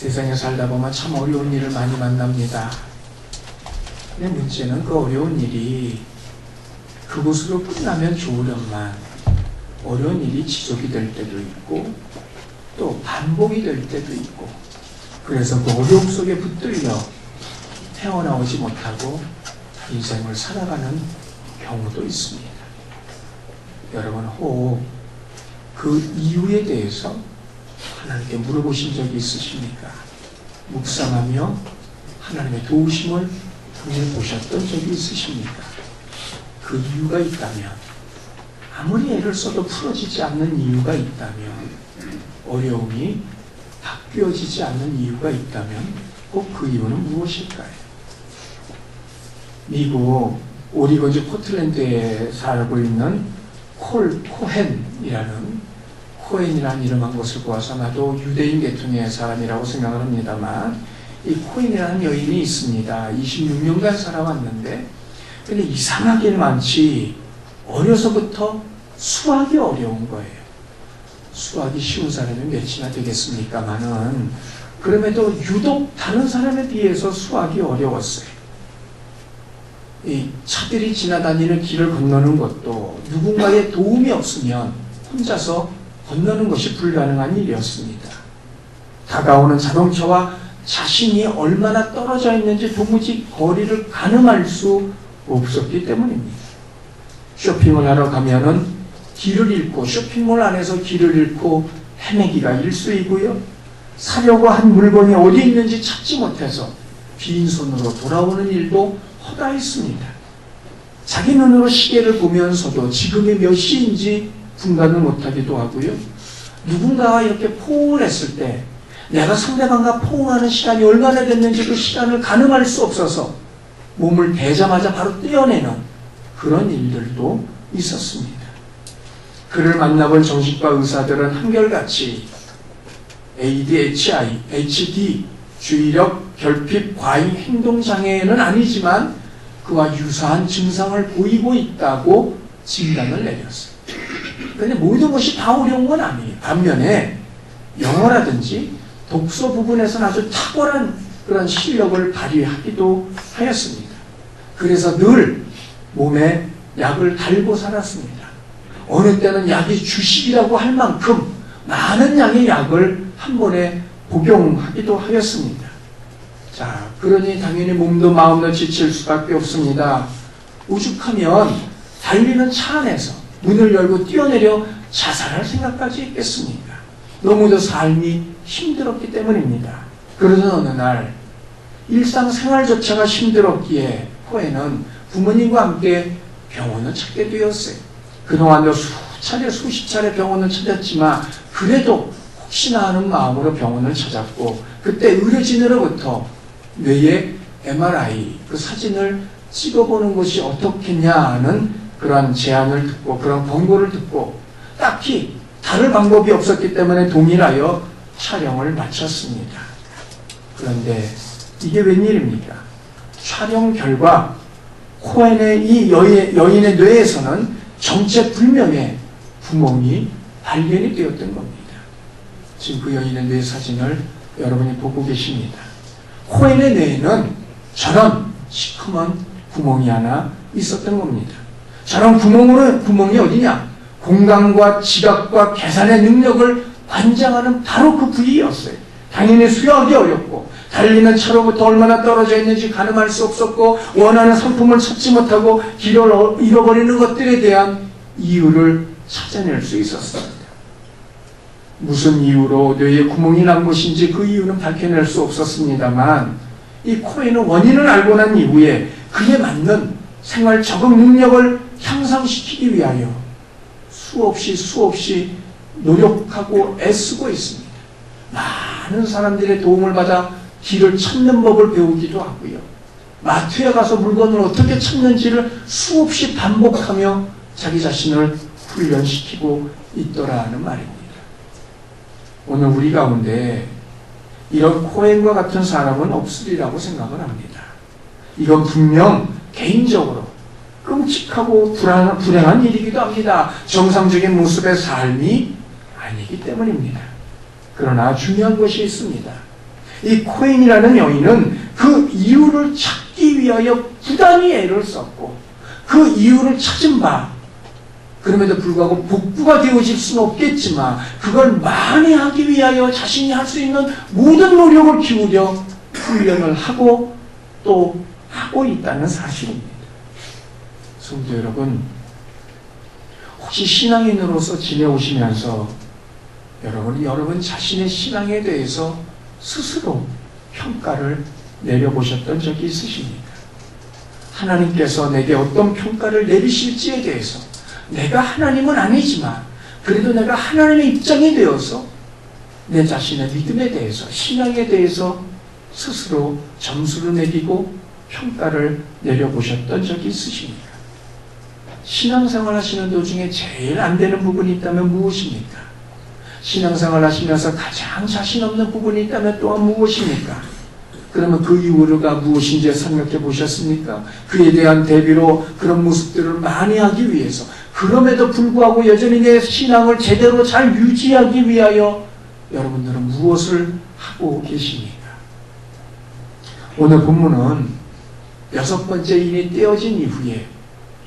세상에 살다 보면 참 어려운 일을 많이 만납니다. 근데 문제는 그 어려운 일이 그곳으로 끝나면 좋으련만 어려운 일이 지속이 될 때도 있고 또 반복이 될 때도 있고, 그래서 그 어려움 속에 붙들려 헤어나오지 못하고 인생을 살아가는 경우도 있습니다. 여러분 혹 그 이유에 대해서 하나님께 물어보신 적이 있으십니까? 묵상하며 하나님의 도우심을 보셨던 적이 있으십니까? 그 이유가 있다면, 아무리 애를 써도 풀어지지 않는 이유가 있다면, 어려움이 바뀌어지지 않는 이유가 있다면 꼭 그 이유는 무엇일까요? 미국 오리건주 포틀랜드에 살고 있는 코헨이라는 이름 한 것을 보아서 나도 유대인 계통의 사람이라고 생각을 합니다만, 이 코헨이라는 여인이 있습니다. 26년간 살아왔는데, 근데 이상하게 많지 어려서부터 수학이 어려운 거예요. 수학이 쉬운 사람이 몇이나 되겠습니까마는, 그럼에도 유독 다른 사람에 비해서 수학이 어려웠어요. 이 차들이 지나다니는 길을 건너는 것도 누군가의 도움이 없으면 혼자서 건너는 것이 불가능한 일이었습니다. 다가오는 자동차와 자신이 얼마나 떨어져 있는지 도무지 거리를 가늠할 수 없었기 때문입니다. 쇼핑을 하러 가면은 길을 잃고, 쇼핑몰 안에서 길을 잃고 헤매기가 일쑤이고요. 사려고 한 물건이 어디 있는지 찾지 못해서 빈손으로 돌아오는 일도 허다했습니다. 자기 눈으로 시계를 보면서도 지금이 몇 시인지 분간을 못하기도 하고요. 누군가와 이렇게 포옹을 했을 때 내가 상대방과 포옹하는 시간이 얼마나 됐는지 그 시간을 가늠할 수 없어서 몸을 대자마자 바로 떼어내는 그런 일들도 있었습니다. 그를 만나본 정신과 의사들은 한결같이 ADHI, HD, 주의력 결핍 과잉 행동장애는 아니지만 그와 유사한 증상을 보이고 있다고 진단을 내렸어요. 그런데 모든 것이 다 어려운 건 아니에요. 반면에 영어라든지 독서 부분에서는 아주 탁월한 그런 실력을 발휘하기도 하였습니다. 그래서 늘 몸에 약을 달고 살았습니다. 어느 때는 약이 주식이라고 할 만큼 많은 양의 약을 한 번에 복용하기도 하였습니다. 자, 그러니 당연히 몸도 마음도 지칠 수밖에 없습니다. 오죽하면 달리는 차 안에서 문을 열고 뛰어내려 자살할 생각까지 했겠습니까? 너무도 삶이 힘들었기 때문입니다. 그러던 어느 날 일상생활조차가 힘들었기에 코헨은 부모님과 함께 병원을 찾게 되었어요. 그동안도 수십 차례 병원을 찾았지만 그래도 혹시나 하는 마음으로 병원을 찾았고, 그때 의료진으로부터 뇌의 MRI 그 사진을 찍어보는 것이 어떻겠냐는 그런 제안을 듣고, 그런 권고를 듣고 딱히 다른 방법이 없었기 때문에 동일하여 촬영을 마쳤습니다. 그런데 이게 웬일입니까? 촬영 결과 코헨의 이 여인의 뇌에서는 정체불명의 구멍이 발견이 되었던 겁니다. 지금 그 여인의 뇌 사진을 여러분이 보고 계십니다. 코헨의 뇌에는 저런 시커먼 구멍이 하나 있었던 겁니다. 저런 구멍이 어디냐? 공간과 지각과 계산의 능력을 관장하는 바로 그 부위였어요. 당연히 수여하기 어렵고, 달리는 차로부터 얼마나 떨어져 있는지 가늠할 수 없었고, 원하는 상품을 찾지 못하고 길을 잃어버리는 것들에 대한 이유를 찾아낼 수 있었습니다. 무슨 이유로 뇌에 구멍이 난 것인지 그 이유는 밝혀낼 수 없었습니다만, 이 코헨은 원인을 알고 난 이후에 그에 맞는 생활 적응 능력을 향상시키기 위하여 수없이 노력하고 애쓰고 있습니다. 많은 사람들의 도움을 받아 길을 찾는 법을 배우기도 하고요. 마트에 가서 물건을 어떻게 찾는지를 수없이 반복하며 자기 자신을 훈련시키고 있더라는 말입니다. 오늘 우리 가운데 이런 코헨과 같은 사람은 없으리라고 생각을 합니다. 이건 분명 개인적으로 끔찍하고 불행한 일이기도 합니다. 정상적인 모습의 삶이 아니기 때문입니다. 그러나 중요한 것이 있습니다. 이 코인이라는 여인은 그 이유를 찾기 위하여 부단히 애를 썼고 그 이유를 찾은 바 그럼에도 불구하고 복구가 되어질 수는 없겠지만 그걸 만회하기 위하여 자신이 할 수 있는 모든 노력을 기울여 훈련을 하고 또 하고 있다는 사실입니다. 성도 여러분, 혹시 신앙인으로서 지내오시면서 여러분 자신의 신앙에 대해서 스스로 평가를 내려보셨던 적이 있으십니까? 하나님께서 내게 어떤 평가를 내리실지에 대해서 내가 하나님은 아니지만 그래도 내가 하나님의 입장이 되어서 내 자신의 믿음에 대해서 신앙에 대해서 스스로 점수를 매기고 평가를 내려보셨던 적이 있으십니까? 신앙생활 하시는 도중에 제일 안 되는 부분이 있다면 무엇입니까? 신앙생활 하시면서 가장 자신 없는 부분이 있다면 또한 무엇입니까? 그러면 그 이유가 무엇인지 생각해 보셨습니까? 그에 대한 대비로 그런 모습들을 만회하기 위해서 그럼에도 불구하고 여전히 내 신앙을 제대로 잘 유지하기 위하여 여러분들은 무엇을 하고 계십니까? 오늘 본문은 6번째 인이 떼어진 이후에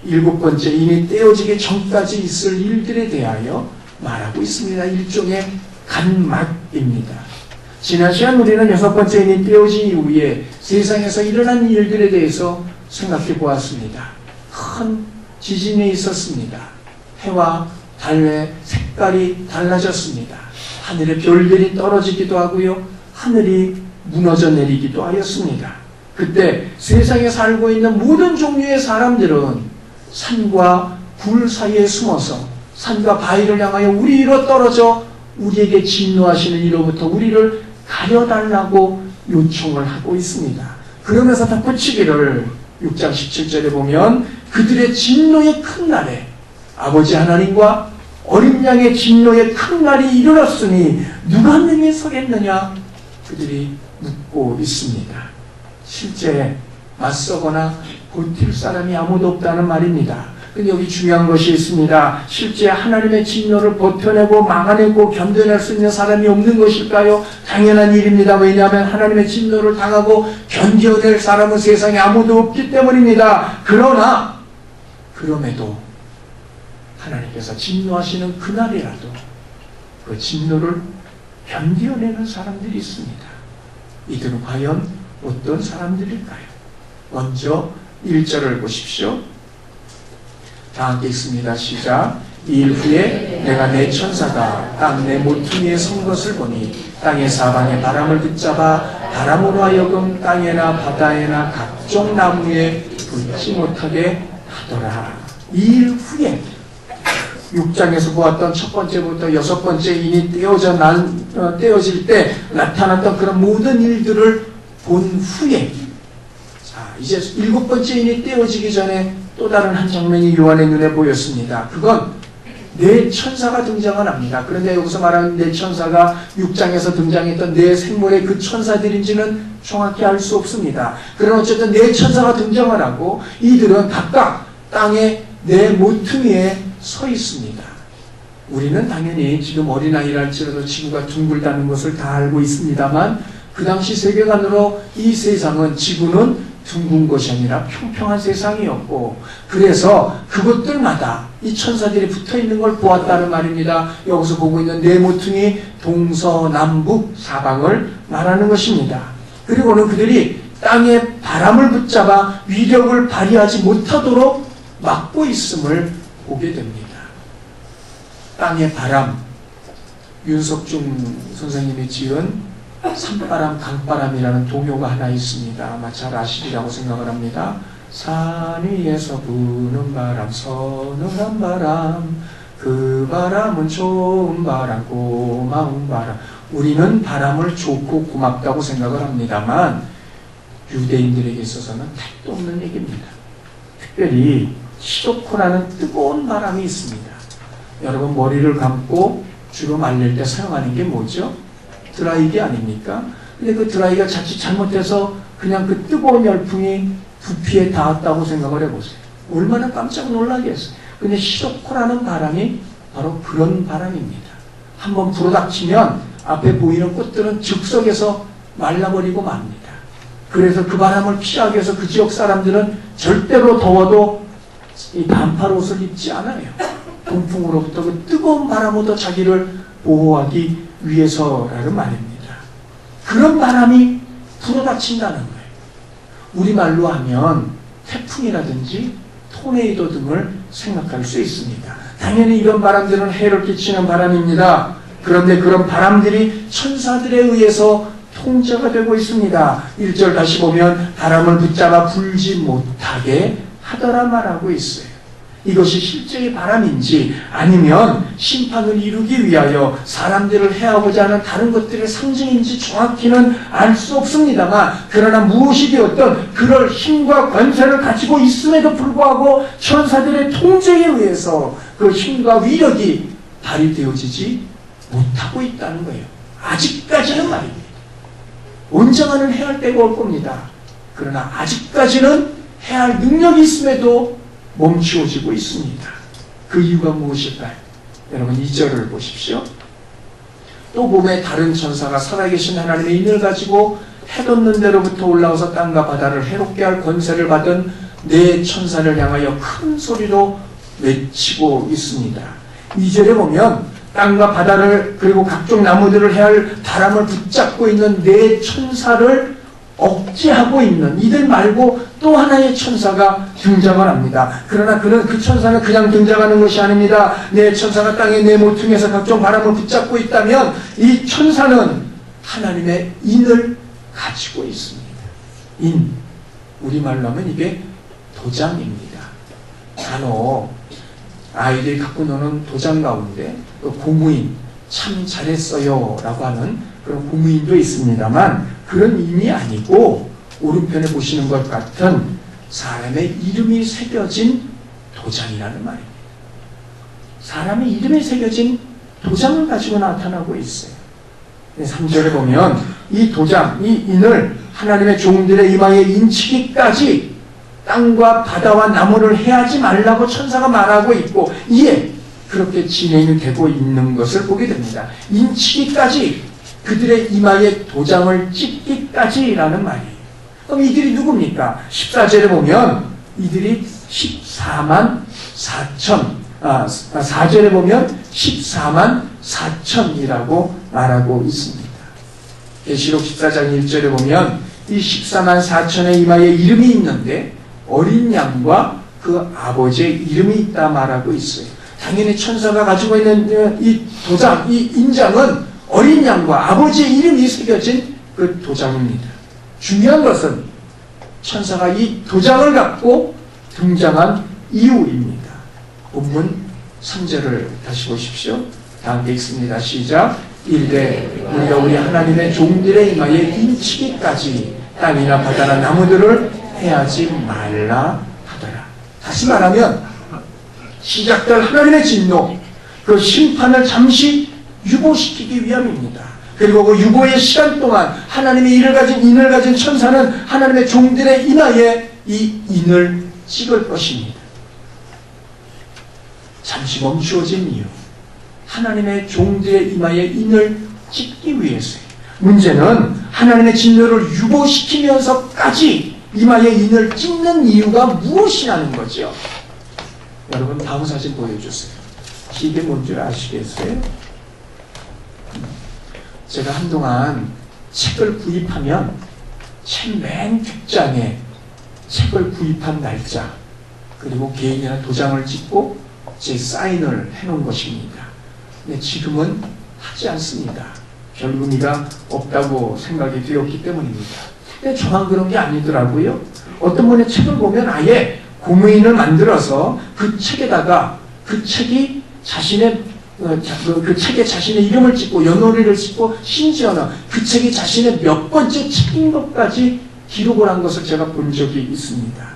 7번째 인이 떼어지기 전까지 있을 일들에 대하여 말하고 있습니다. 일종의 간막입니다. 지난 시간 우리는 6번째 인이 떼어진 이후에 세상에서 일어난 일들에 대해서 생각해 보았습니다. 큰 지진이 있었습니다. 해와 달의 색깔이 달라졌습니다. 하늘에 별들이 떨어지기도 하고요. 하늘이 무너져 내리기도 하였습니다. 그때 세상에 살고 있는 모든 종류의 사람들은 산과 굴 사이에 숨어서 산과 바위를 향하여 우리 위로 떨어져 우리에게 진노하시는 이로부터 우리를 가려달라고 요청을 하고 있습니다. 그러면서 덧붙이기를 6장 17절에 보면 그들의 진노의 큰 날에 아버지 하나님과 어린 양의 진노의 큰 날이 이르렀으니 누가 능히 서겠느냐 그들이 묻고 있습니다. 실제 맞서거나 버틸 사람이 아무도 없다는 말입니다. 근데 여기 중요한 것이 있습니다. 실제 하나님의 진노를 버텨내고 막아내고 견뎌낼 수 있는 사람이 없는 것일까요? 당연한 일입니다. 왜냐하면 하나님의 진노를 당하고 견뎌낼 사람은 세상에 아무도 없기 때문입니다. 그럼에도 하나님께서 진노하시는 그날이라도 그 진노를 견뎌내는 사람들이 있습니다. 이들은 과연 어떤 사람들일까요? 먼저 1절을 보십시오. 다 함께 읽습니다. 시작. 이 일 후에 내가 내 천사가 땅 내 모퉁이에 선 것을 보니 땅의 사방에 바람을 붙잡아 바람으로 하여금 땅에나 바다에나 각종 나무에 붙지 못하게 하더라. 이 일 후에 6장에서 보았던 첫 번째부터 6번째 인이 떼어질 때 나타났던 그런 모든 일들을 본 후에 자, 이제 7번째 인이 떼어지기 전에 또 다른 한 장면이 요한의 눈에 보였습니다. 그건 네 천사가 등장을 합니다. 그런데 여기서 말하는 네 천사가 6장에서 등장했던 네 생물의 그 천사들인지는 정확히 알 수 없습니다. 그러나 어쨌든 네 천사가 등장을 하고 이들은 각각 땅의 네 모퉁이에 서 있습니다. 우리는 당연히 지금 어린아이랄지라도 지구가 둥글다는 것을 다 알고 있습니다만 그 당시 세계관으로 이 세상은 지구는 둥근 것이 아니라 평평한 세상이었고 그래서 그것들마다 이 천사들이 붙어있는 걸 보았다는 말입니다. 여기서 보고 있는 네 모퉁이 동서남북 사방을 말하는 것입니다. 그리고는 그들이 땅에 바람을 붙잡아 위력을 발휘하지 못하도록 막고 있음을 보게 됩니다. 땅의 바람, 윤석중 선생님이 지은 산바람, 강바람이라는 동요가 하나 있습니다. 아마 잘 아시리라고 생각을 합니다. 산 위에서 부는 바람, 서늘한 바람, 그 바람은 좋은 바람, 고마운 바람. 우리는 바람을 좋고 고맙다고 생각을 합니다만 유대인들에게 있어서는 택도 없는 얘기입니다. 특별히 시도코라는 뜨거운 바람이 있습니다. 여러분 머리를 감고 주로 말릴 때 사용하는 게 뭐죠? 드라이기 아닙니까? 근데 그 드라이기가 자칫 잘못해서 그냥 그 뜨거운 열풍이 두피에 닿았다고 생각을 해보세요. 얼마나 깜짝 놀라겠어요. 근데 시도코라는 바람이 바로 그런 바람입니다. 한번 불어닥치면 앞에 보이는 꽃들은 즉석에서 말라버리고 맙니다. 그래서 그 바람을 피하기 위해서 그 지역 사람들은 절대로 더워도 이 반팔 옷을 입지 않아요. 동풍으로부터 그 뜨거운 바람으로부터 자기를 보호하기 위해서라는 말입니다. 그런 바람이 불어닥친다는 거예요. 우리말로 하면 태풍이라든지 토네이도 등을 생각할 수 있습니다. 당연히 이런 바람들은 해를 끼치는 바람입니다. 그런데 그런 바람들이 천사들에 의해서 통제가 되고 있습니다. 1절 다시 보면 바람을 붙잡아 불지 못하게 하더라 말하고 있어요. 이것이 실제의 바람인지 아니면 심판을 이루기 위하여 사람들을 해하고자 하는 다른 것들의 상징인지 정확히는 알 수 없습니다만, 그러나 무엇이 되었든 그럴 힘과 권세를 가지고 있음에도 불구하고 천사들의 통제에 의해서 그 힘과 위력이 발휘되어지지 못하고 있다는 거예요. 아직까지는 말입니다. 언젠가는 해할 때가 올 겁니다. 그러나 아직까지는 해할 능력이 있음에도 멈추어지고 있습니다. 그 이유가 무엇일까요? 여러분 2절을 보십시오. 또 봄에 다른 천사가 살아계신 하나님의 인을 가지고 해 돋는 데로부터 올라와서 땅과 바다를 해롭게 할 권세를 받은 네 천사를 향하여 큰 소리로 외치고 있습니다. 2절에 보면 땅과 바다를 그리고 각종 나무들을 해할 바람을 붙잡고 있는 네 천사를 억제하고 있는 이들 말고 또 하나의 천사가 등장을 합니다. 그러나 그 천사는 그냥 등장하는 것이 아닙니다. 네 천사가 땅의 네 모퉁이에서 각종 바람을 붙잡고 있다면 이 천사는 하나님의 인을 가지고 있습니다. 인, 우리말로 하면 이게 도장입니다. 간혹 아이들이 갖고 노는 도장 가운데 고무인, 참 잘했어요 라고 하는 그런 고무인도 있습니다만 그런 인이 아니고 오른편에 보시는 것 같은 사람의 이름이 새겨진 도장이라는 말입니다. 사람의 이름이 새겨진 도장을 가지고 나타나고 있어요. 3절에 보면 이 도장, 이 인을 하나님의 종들의 이마에 인치기까지 땅과 바다와 나무를 해하지 말라고 천사가 말하고 있고 이에 그렇게 진행이 되고 있는 것을 보게 됩니다. 인치기까지 그들의 이마에 도장을 찍기까지라는 말이에요. 그럼 이들이 누굽니까? 14절에 보면 이들이 14만 4천 4절에 보면 14만 4천이라고 말하고 있습니다. 계시록 14장 1절에 보면 이 14만 4천의 이마에 이름이 있는데 어린 양과 그 아버지의 이름이 있다 말하고 있어요. 당연히 천사가 가지고 있는 이 도장, 이 인장은 어린 양과 아버지의 이름이 새겨진 그 도장입니다. 중요한 것은 천사가 이 도장을 갖고 등장한 이유입니다. 본문 3절을 다시 보십시오. 다 함께 읽습니다. 시작. 이르되 우리가 우리 하나님의 종들의 이마에 인치기까지 땅이나 바다나 나무들을 해하지 말라 하더라. 다시 말하면 시작될 하나님의 진노, 그 심판을 잠시 유보시키기 위함입니다. 그리고 그 유보의 시간 동안 하나님의 인을 가진 천사는 하나님의 종들의 이마에 이 인을 찍을 것입니다. 잠시 멈추어진 이유, 하나님의 종들의 이마에 인을 찍기 위해서예요. 문제는 하나님의 진노를 유보시키면서까지 이마에 인을 찍는 이유가 무엇이냐는 거죠. 여러분 다음 사진 보여주세요. 이게 뭔지 아시겠어요? 제가 한동안 책을 구입하면 책 맨 뒷장에 책을 구입한 날짜 그리고 개인이나 도장을 찍고 제 사인을 해놓은 것입니다. 근데 지금은 하지 않습니다. 별 의미가 없다고 생각이 되었기 때문입니다. 근데 저만 그런 게 아니더라고요. 어떤 분의 책을 보면 아예 고무인을 만들어서 그 책에다가 그 책이 그 책에 자신의 이름을 찍고 연월일을 찍고 심지어는 그 책이 자신의 몇 번째 책인 것까지 기록을 한 것을 제가 본 적이 있습니다.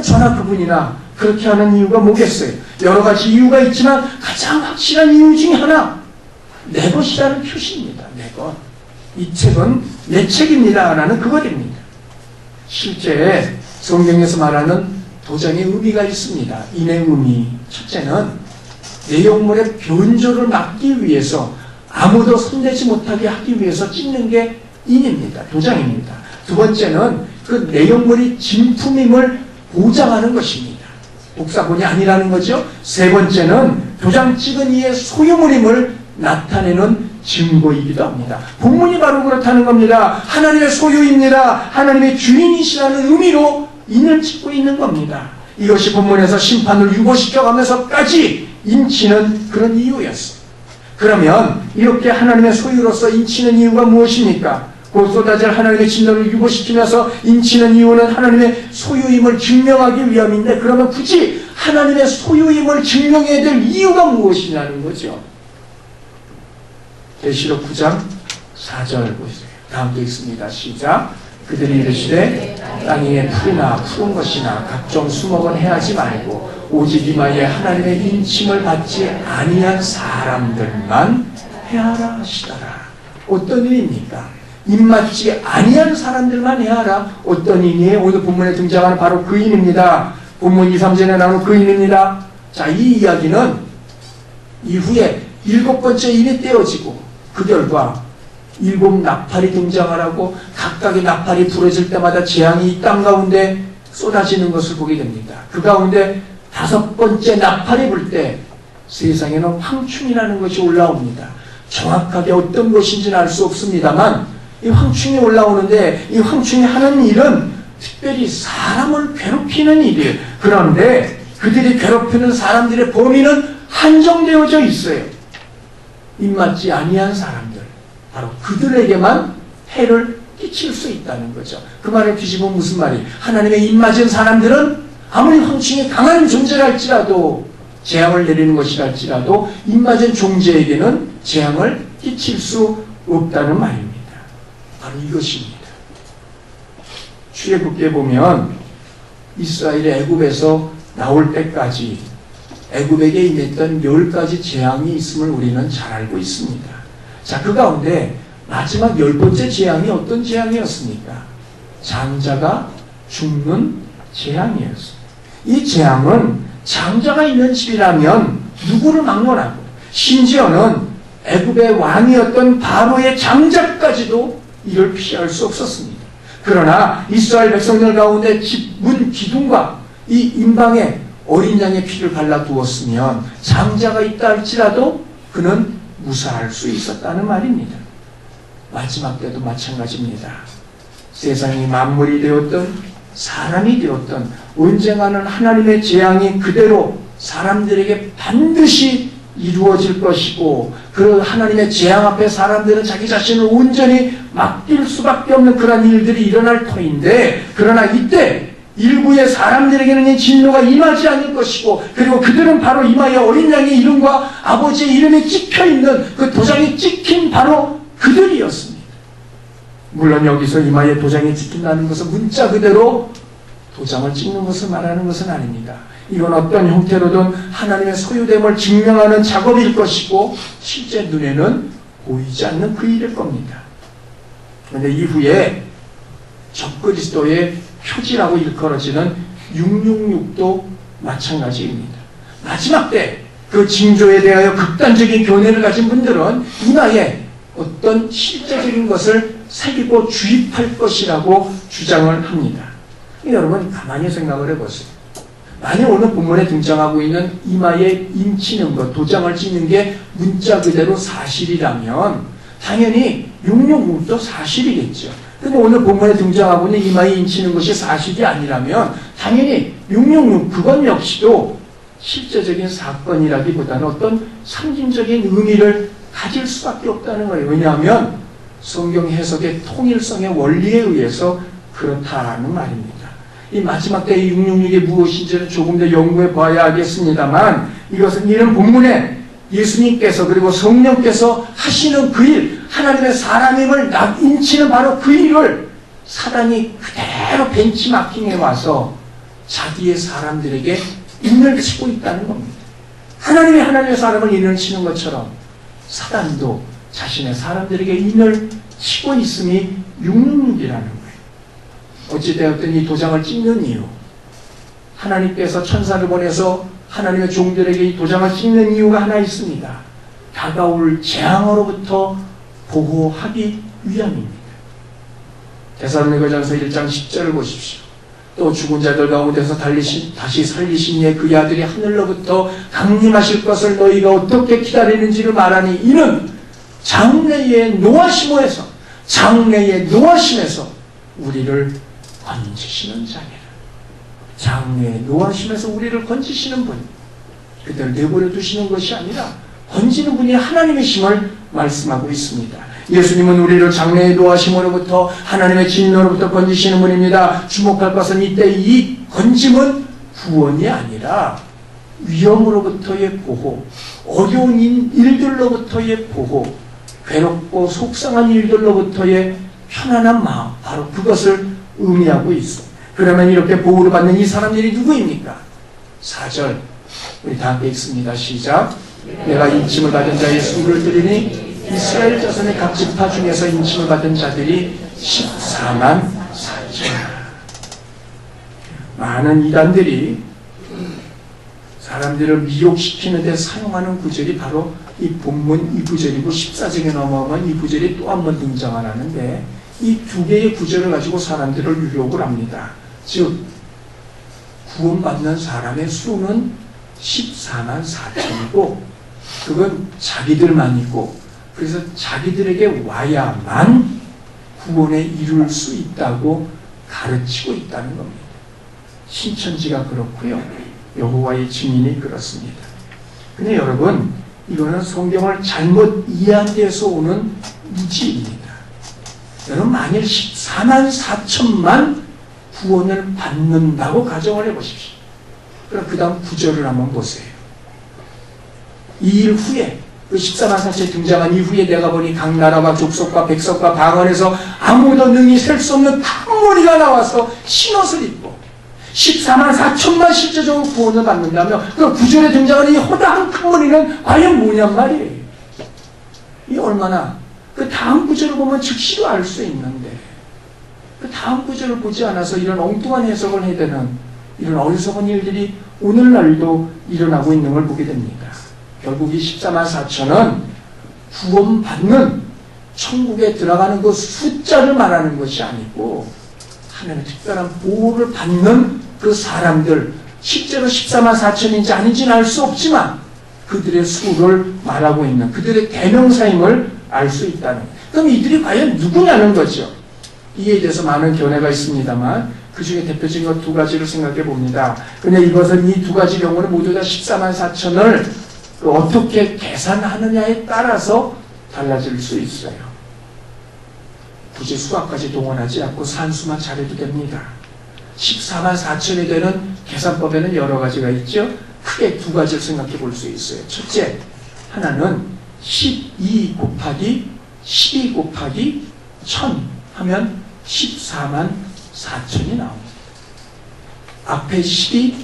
저나 그분이나 그렇게 하는 이유가 뭐겠어요? 여러 가지 이유가 있지만 가장 확실한 이유 중에 하나, 내 것이라는 표시입니다. 내 것. 이 책은 내 책입니다 라는 그것입니다. 실제 성경에서 말하는 도장의 의미가 있습니다. 인의 의미. 첫째는 내용물의 변조를 막기 위해서 아무도 손대지 못하게 하기 위해서 찍는 게 인입니다. 도장입니다. 두 번째는 그 내용물이 진품임을 보장하는 것입니다. 복사본이 아니라는 거죠. 세 번째는 도장 찍은 이의 소유물임을 나타내는 증거이기도 합니다. 본문이 바로 그렇다는 겁니다. 하나님의 소유입니다. 하나님의 주인이시라는 의미로 인을 찍고 있는 겁니다. 이것이 본문에서 심판을 유보시켜가면서까지 인치는 그런 이유였어요. 그러면 이렇게 하나님의 소유로서 인치는 이유가 무엇입니까? 곧 쏟아질 하나님의 진노를 유보시키면서 인치는 이유는 하나님의 소유임을 증명하기 위함인데, 그러면 굳이 하나님의 소유임을 증명해야 될 이유가 무엇이냐는 거죠. 계시록 9장 4절 보세요. 다음도 있습니다. 시작. 그들이 이르시되 땅 위에 풀이나 푸른 것이나 각종 수목은 해하지 말고 오직 이마에 하나님의 인침을 받지 아니한 사람들만 해하라 하시더라. 어떤 일입니까? 입맞지 아니한 사람들만 해하라. 어떤 인이에요? 오늘 본문에 등장하는 바로 그 인입니다. 본문 2, 3절에 나오는 그 인입니다. 자, 이 이야기는 이후에 7번째 인이 떼어지고 그 결과 7 나팔이 등장하라고 각각의 나팔이 부러질 때마다 재앙이 이 땅 가운데 쏟아지는 것을 보게 됩니다. 그 가운데 5번째 나팔이 불 때 세상에는 황충이라는 것이 올라옵니다. 정확하게 어떤 것인지는 알 수 없습니다만 이 황충이 올라오는데 이 황충이 하는 일은 특별히 사람을 괴롭히는 일이에요. 그런데 그들이 괴롭히는 사람들의 범위는 한정되어져 있어요. 입맞지 아니한 사람들, 바로 그들에게만 해를 끼칠 수 있다는 거죠. 그 말을 뒤집으면 무슨 말이에요? 하나님의 입맞은 사람들은 아무리 황충이 강한 존재랄지라도, 재앙을 내리는 것이랄지라도 입맞은 존재에게는 재앙을 끼칠 수 없다는 말입니다. 바로 이것입니다. 출애굽기에 보면 이스라엘이 애굽에서 나올 때까지 애굽에게 임했던 10가지 재앙이 있음을 우리는 잘 알고 있습니다. 자, 그 가운데 마지막 10번째 재앙이 어떤 재앙이었습니까? 장자가 죽는 재앙이었습니다. 이 재앙은 장자가 있는 집이라면 누구를 막론하고, 심지어는 애굽의 왕이었던 바로의 장자까지도 이를 피할 수 없었습니다. 그러나 이스라엘 백성들 가운데 집 문 기둥과 이 임방에 어린 양의 피를 발라두었으면 장자가 있다 할지라도 그는 무사할 수 있었다는 말입니다. 마지막 때도 마찬가지입니다. 세상이 만물이 되었던 사람이 되었던 언젠가는 하나님의 재앙이 그대로 사람들에게 반드시 이루어질 것이고, 그 하나님의 재앙 앞에 사람들은 자기 자신을 온전히 맡길 수밖에 없는 그런 일들이 일어날 터인데, 그러나 이때 일부의 사람들에게는 이 진노가 임하지 않을 것이고, 그리고 그들은 바로 이마에 어린 양의 이름과 아버지의 이름이 찍혀있는 그 도장이 찍힌 바로 그들이었습니다. 물론 여기서 이마에 도장이 찍힌다는 것은 문자 그대로 도장을 찍는 것을 말하는 것은 아닙니다. 이건 어떤 형태로든 하나님의 소유됨을 증명하는 작업일 것이고, 실제 눈에는 보이지 않는 그 일일 겁니다. 그런데 이후에 적그리스도의 표지라고 일컬어지는 666도 마찬가지입니다. 마지막 때 그 징조에 대하여 극단적인 견해를 가진 분들은 이마에 어떤 실제적인 것을 새기고 주입할 것이라고 주장을 합니다. 여러분 가만히 생각을 해보세요. 만약 오늘 본문에 등장하고 있는 이마에 인치는 것, 도장을 찍는 게 문자 그대로 사실이라면 당연히 666도 사실이겠죠. 근데 오늘 본문에 등장하고 있는 이마에 인치는 것이 사실이 아니라면 당연히 666 그건 역시도 실제적인 사건이라기보다는 어떤 상징적인 의미를 가질 수밖에 없다는 거예요. 왜냐하면 성경 해석의 통일성의 원리에 의해서 그렇다는 말입니다. 이 마지막 때의 666이 무엇인지는 조금 더 연구해 봐야 알겠습니다만, 이것은 이런 본문에 예수님께서 그리고 성령께서 하시는 그 일, 하나님의 사람임을 인치는 바로 그 일을 사단이 그대로 벤치마킹해 와서 자기의 사람들에게 인을 치고 있다는 겁니다. 하나님의 사람을 인을 치는 것처럼 사단도 자신의 사람들에게 인을 치고 있음이 666이라는 거예요. 어찌되었든 이 도장을 찍는 이유, 하나님께서 천사를 보내서 하나님의 종들에게 이 도장을 찍는 이유가 하나 있습니다. 다가올 재앙으로부터 보호하기 위함입니다. 데살로니가전서 1장 10절을 보십시오. 또 죽은 자들 가운데서 다시 살리신 이의 그 아들이 하늘로부터 강림하실 것을 너희가 어떻게 기다리는지를 말하니 이는 장래의 노하심에서 우리를 건지시는 자니라. 장래의 노하심에서 우리를 건지시는 분, 그들을 내버려 두시는 것이 아니라 건지는 분이 하나님이심을 말씀하고 있습니다. 예수님은 우리를 장래의 노하심으로부터 하나님의 진노로부터 건지시는 분입니다. 주목할 것은 이때 이 건짐은 구원이 아니라 위험으로부터의 보호, 어려운 일들로부터의 보호, 괴롭고 속상한 일들로부터의 편안한 마음, 바로 그것을 의미하고 있어. 그러면 이렇게 보호를 받는 이 사람들이 누구입니까? 4절 우리 다 함께 읽습니다. 시작. 내가 인침을 받은 자의 수를 드리니 이스라엘 자손의 각 지파 중에서 인침을 받은 자들이 14만 4천. 많은 이단들이 사람들을 미혹시키는 데 사용하는 구절이 바로 이 본문 이 구절이고 14절에 넘어오면 이 구절이 또 한 번 등장을 하는데 이 두 개의 구절을 가지고 사람들을 유혹을 합니다. 즉 구원받는 사람의 수는 14만 4천이고 그건 자기들만 있고 그래서 자기들에게 와야만 구원에 이룰 수 있다고 가르치고 있다는 겁니다. 신천지가 그렇고요. 여호와의 증인이 그렇습니다. 근데 여러분 이거는 성경을 잘못 이해한 데서 오는 무지입니다. 여러분 만일 14만 4천만 구원을 받는다고 가정을 해보십시오. 그럼 그 다음 9절을 한번 보세요. 이 일 후에 그 14만 4천에 등장한 이후에 내가 보니 각 나라와 족속과 백성과 방언에서 아무도 능히 셀 수 없는 큰 무리가 나와서 신옷을 입고 14만 4천만 실제적으로 구원을 받는다면 그 9절에 등장하는 이 허다한 큰 무리는 과연 뭐냔 말이에요. 이 얼마나 그 다음 구절을 보면 즉시로 알 수 있는데 그 다음 구절을 보지 않아서 이런 엉뚱한 해석을 해야 되는 이런 어리석은 일들이 오늘날도 일어나고 있는 걸 보게 됩니다. 결국 이 14만 4천은 구원받는 천국에 들어가는 그 숫자를 말하는 것이 아니고 하나님의 특별한 보호를 받는 그 사람들, 실제로 14만 4천인지 아닌지는 알 수 없지만 그들의 수를 말하고 있는 그들의 대명사임을 알 수 있다는. 그럼 이들이 과연 누구냐는 거죠. 이에 대해서 많은 견해가 있습니다만 그 중에 대표적인 것 두 가지를 생각해 봅니다. 그런데 이것은 이 두 가지 경우는 모두 다 14만 4천을 어떻게 계산하느냐에 따라서 달라질 수 있어요. 굳이 수학까지 동원하지 않고 산수만 잘해도 됩니다. 14만 4천이 되는 계산법에는 여러 가지가 있죠. 크게 두 가지를 생각해 볼 수 있어요. 첫째, 하나는 12 곱하기 12 곱하기 1000 하면 14만 4천이 나옵니다. 앞에 10이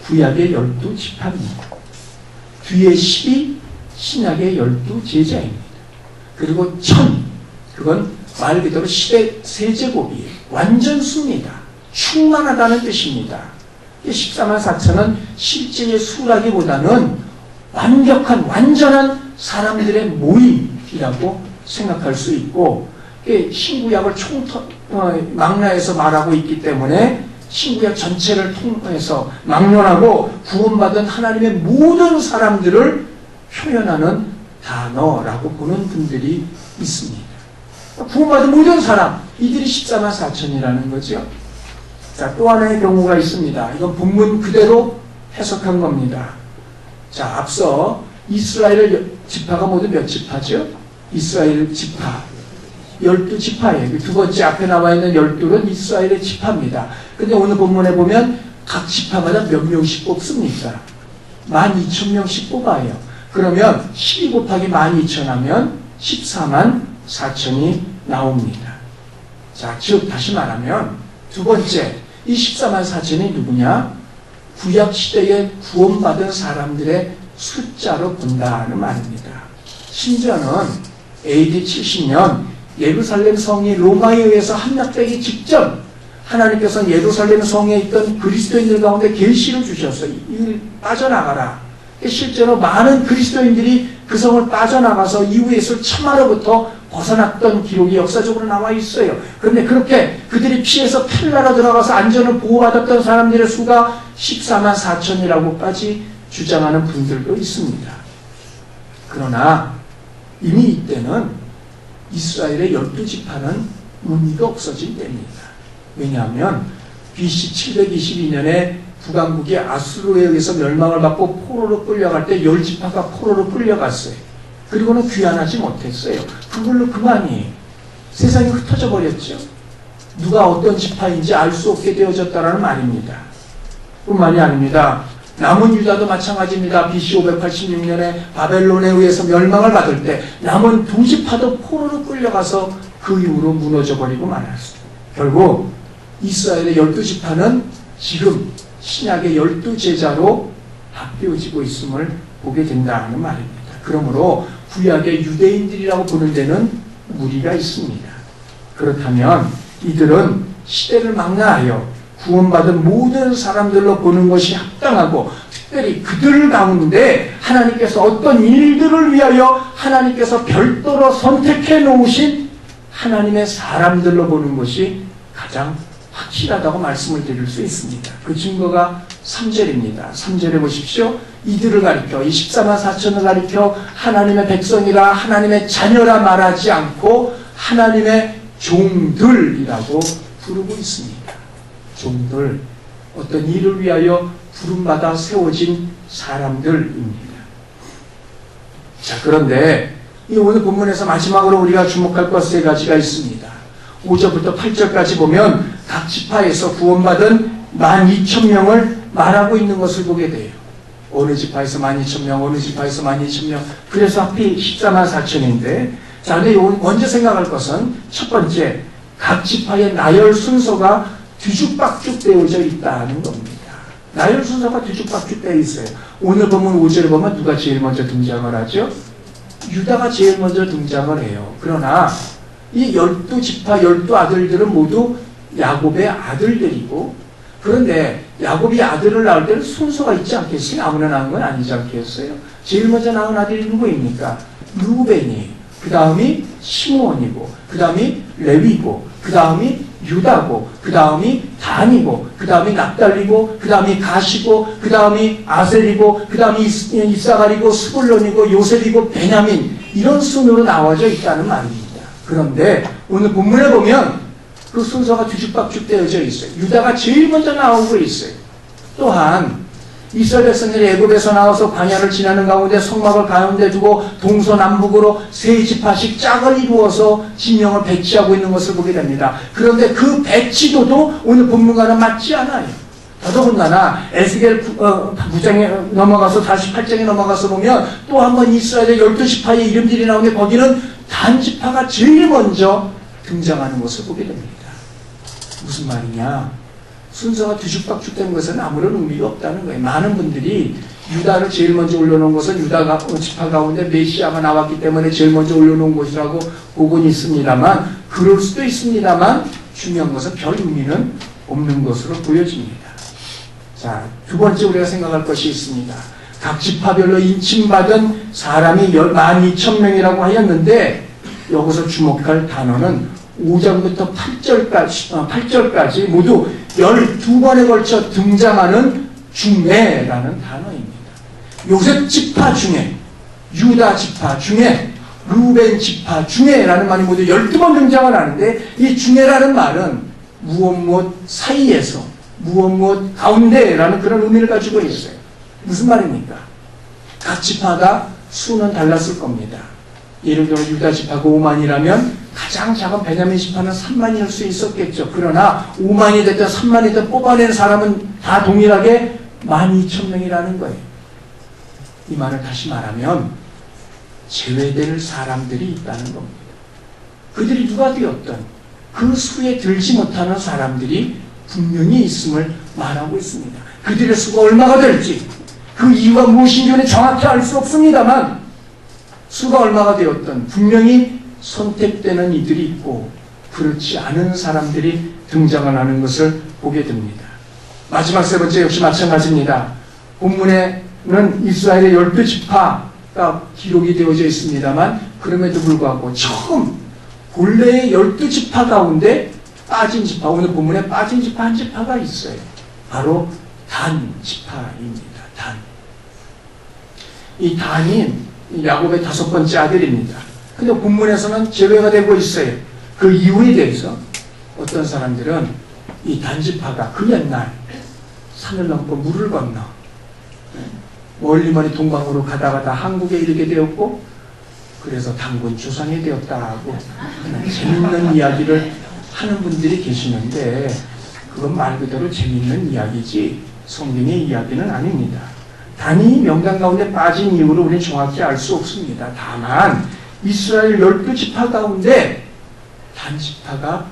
구약의 12지파입니다. 뒤에 10이 신약의 12제자입니다. 그리고 1000, 그건 말 그대로 10의 세제곱이에요. 완전수입니다. 충만하다는 뜻입니다. 14만 4천은 실제의 수라기보다는 완벽한, 완전한 사람들의 모임이라고 생각할 수 있고, 신구약을 망라해서 말하고 있기 때문에 신구약 전체를 통해서 막론하고 구원받은 하나님의 모든 사람들을 표현하는 단어라고 보는 분들이 있습니다. 구원받은 모든 사람, 이들이 14만 4천이라는 거죠. 자, 또 하나의 경우가 있습니다. 이건 본문 그대로 해석한 겁니다. 자, 앞서 이스라엘 지파가 모두 몇 지파죠? 이스라엘 지파 12지파예요. 두 번째 앞에 나와 있는 12는 이스라엘의 지파입니다. 근데 오늘 본문에 보면 각 지파마다 몇 명씩 뽑습니까? 12,000명씩 뽑아요. 그러면 12 곱하기 12,000 하면 14만 4천이 나옵니다. 자, 즉 다시 말하면 두 번째, 이 14만 4천이 누구냐? 구약시대에 구원받은 사람들의 숫자로 본다는 말입니다. 심지어는 AD 70년 예루살렘 성이 로마에 의해서 함락되기 직전 하나님께서는 예루살렘 성에 있던 그리스도인들 가운데 계시를 주셔서 이 빠져나가라. 실제로 많은 그리스도인들이 그 성을 빠져나가서 이후에 있을 참화로부터 벗어났던 기록이 역사적으로 나와 있어요. 그런데 그렇게 그들이 피해서 펠라로 들어가서 안전을 보호받았던 사람들의 수가 14만 4천이라고까지 주장하는 분들도 있습니다. 그러나 이미 이때는 이스라엘의 12지파는 의미가 없어진 때입니다. 왜냐하면 BC 722년에 북왕국이 아수르에 의해서 멸망을 받고 포로로 끌려갈 때 10지파가 포로로 끌려갔어요. 그리고는 귀환하지 못했어요. 그걸로 그만이 세상이 흩어져 버렸죠. 누가 어떤 지파인지 알 수 없게 되어졌다는 말입니다. 뿐만이 아닙니다. 남은 유다도 마찬가지입니다. BC 586년에 바벨론에 의해서 멸망을 받을 때 남은 2지파도 포로로 끌려가서 그 이후로 무너져 버리고 말았어요. 결국 이스라엘의 12지파는 지금 신약의 12제자로 바뀌어지고 있음을 보게 된다는 말입니다. 그러므로 구약의 유대인들이라고 부르는 데는 무리가 있습니다. 그렇다면 이들은 시대를 망라하여 구원받은 모든 사람들로 보는 것이 합당하고, 특별히 그들 가운데 하나님께서 어떤 일들을 위하여 하나님께서 별도로 선택해 놓으신 하나님의 사람들로 보는 것이 가장 확실하다고 말씀을 드릴 수 있습니다. 그 증거가 3절입니다. 3절에 보십시오. 이들을 가리켜, 이 14만 4천을 가리켜 하나님의 백성이라, 하나님의 자녀라 말하지 않고 하나님의 종들이라고 부르고 있습니다. 종들, 어떤 일을 위하여 부름받아 세워진 사람들입니다. 자, 그런데 이 오늘 본문에서 마지막으로 우리가 주목할 것 3가지가 있습니다. 5절부터 8절까지 보면 각 지파에서 구원받은 12,000명을 말하고 있는 것을 보게 돼요. 어느 지파에서 12,000명, 어느 지파에서 12,000명. 그래서 하필 14만 4천인데, 자, 근데 먼저 생각할 것은 첫 번째, 각 지파의 나열 순서가 뒤죽박죽 되어져 있다는 겁니다. 나열 순서가 뒤죽박죽 되어 있어요. 오늘 보면 5절에 보면 누가 제일 먼저 등장을 하죠? 유다가 제일 먼저 등장을 해요. 그러나 이 12지파 12아들들은 모두 야곱의 아들들이고, 그런데 야곱이 아들을 낳을 때는 순서가 있지 않겠어요? 아무나 낳은 건 아니지 않겠어요? 제일 먼저 낳은 아들이 누구입니까? 루벤이, 그 다음이 시므온이고, 그 다음이 레위고, 그 다음이 유다고, 그 다음이 단이고, 그 다음이 납달리고, 그 다음이 가시고, 그 다음이 아셀이고, 그 다음이 이사갈이고, 스불론이고, 요셉이고, 베냐민, 이런 순으로 나와져 있다는 말입니다. 그런데 오늘 본문에 보면 그 순서가 뒤죽박죽 되어져 있어요. 유다가 제일 먼저 나오고 있어요. 또한 이스라엘 백성들이 애굽에서 나와서 광야를 지나는 가운데 성막을 가운데 두고 동서남북으로 3지파씩 짝을 이루어서 진영을 배치하고 있는 것을 보게 됩니다. 그런데 그 배치도도 오늘 본문과는 맞지 않아요. 더더군다나 에스겔 9장에 넘어가서 48장에 넘어가서 보면 또 한 번 이스라엘의 12지파의 이름들이 나오는데 거기는 단지파가 제일 먼저 등장하는 것을 보게 됩니다. 무슨 말이냐? 순서가 뒤죽박죽 된 것은 아무런 의미가 없다는 거예요. 많은 분들이 유다를 제일 먼저 올려놓은 것은 유다 지파 가운데 메시아가 나왔기 때문에 제일 먼저 올려놓은 것이라고 보고는 있습니다만, 그럴 수도 있습니다만 중요한 것은 별 의미는 없는 것으로 보여집니다. 자, 두 번째 우리가 생각할 것이 있습니다. 각 지파별로 인침받은 사람이 12,000명이라고 하였는데, 여기서 주목할 단어는 5장부터 8절까지 모두 12번에 걸쳐 등장하는 중에라는 단어입니다. 요셉 지파 중에, 유다 지파 중에, 루벤 지파 중에라는 말이 모두 12번 등장을 하는데, 이 중에라는 말은 무엇 사이에서, 무엇 가운데라는 그런 의미를 가지고 있어요. 무슨 말입니까? 각 지파가 수는 달랐을 겁니다. 예를 들어 유다 지파가 5만이라면 가장 작은 베냐민 지파는 3만일 수 있었겠죠. 그러나 5만이 됐든 3만이 됐든 뽑아낸 사람은 다 동일하게 12,000명이라는 거예요. 이 말을 다시 말하면 제외될 사람들이 있다는 겁니다. 그들이 누가 되었든 그 수에 들지 못하는 사람들이 분명히 있음을 말하고 있습니다. 그들의 수가 얼마가 될지 그 이유가 무엇인지는 정확히 알 수 없습니다만, 수가 얼마가 되었든 분명히 선택되는 이들이 있고 그렇지 않은 사람들이 등장을 하는 것을 보게 됩니다. 마지막 3번째 역시 마찬가지입니다. 본문에는 이스라엘의 12지파 기록이 되어져 있습니다만 그럼에도 불구하고 처음 본래의 12지파 가운데 빠진 지파, 오늘 본문에 빠진 지파 한 지파가 있어요. 바로 단 지파입니다. 단. 이 단이 야곱의 5번째 아들입니다. 근데 본문에서는 제외가 되고 있어요. 그 이유에 대해서 어떤 사람들은 이 단지파가 그 옛날 산을 넘고 물을 건너 멀리 동방으로 가다가 한국에 이르게 되었고 그래서 단군 조상이 되었다 하고 재밌는 이야기를 하는 분들이 계시는데 그건 말 그대로 재밌는 이야기지 성경의 이야기는 아닙니다. 단이 명단 가운데 빠진 이유를 우리는 정확히 알 수 없습니다. 다만 이스라엘 12지파 가운데 단지파가